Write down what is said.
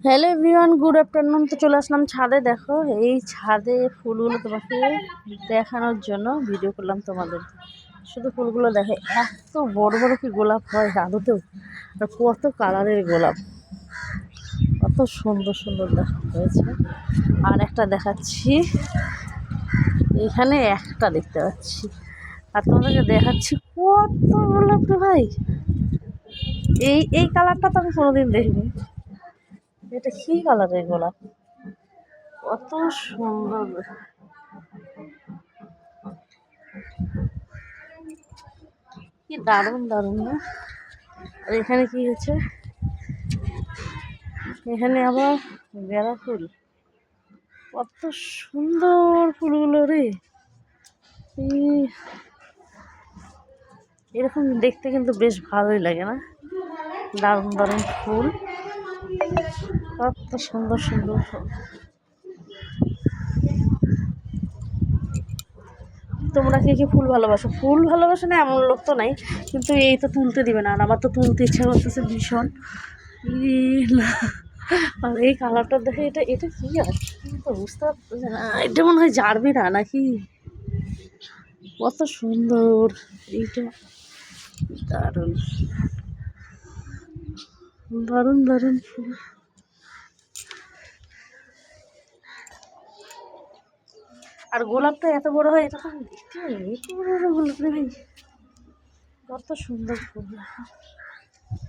Hello everyone, good afternoon. তো চলে আসলাম ছাদে। দেখো এই ছাদে ফুলগুলো তোমাকে দেখানোর জন্য ভিডিও করলাম তোমাদের। শুধু ফুলগুলো দেখে, এত বড় বড় কি গোলাপ হয় আদতেও, আর কত কালারের গোলাপ, কত সুন্দর সুন্দর দেখা হয়েছে। আর একটা দেখাচ্ছি, এখানে একটা দেখতে পাচ্ছি, আর তোমাদেরকে দেখাচ্ছি কত গোলাপ রে ভাই। এই এই কালারটা তো আমি কোনোদিন দেখিনি। এটা কি কালারের গোলাপ, কত সুন্দর, কি দারুণ দারুণ না? আর এখানে কি হচ্ছে, এখানে আবার বেড়া ফুল, কত সুন্দর ফুলগুলো রে। এরকম দেখতে কিন্তু বেশ ভালোই লাগে না? দারুণ দারুণ ফুল, কত সুন্দর সুন্দর ফুল। তোমরা কে কি ফুল ভালোবাসো? ফুল ভালোবাসো না এমন লোক তো নাই, কিন্তু এই তো তুলতে দিবে না। আর আমার তো তুলতে ইচ্ছা করতেছে ভীষণ। আর এই কালারটা দেখে, এটা এটা কি আর তো বুঝতে পারছি না। এটা মনে হয় জারবেরা নাকি, কত সুন্দর। এইটা দারুণ দারুণ দারুণ ফুল। আর গোলাপটা এত বড় হয়, এটা তো আমি দেখতে পাইনি। এত বড় বড় গোলাপ রে ভাই, কত সুন্দর ফুল।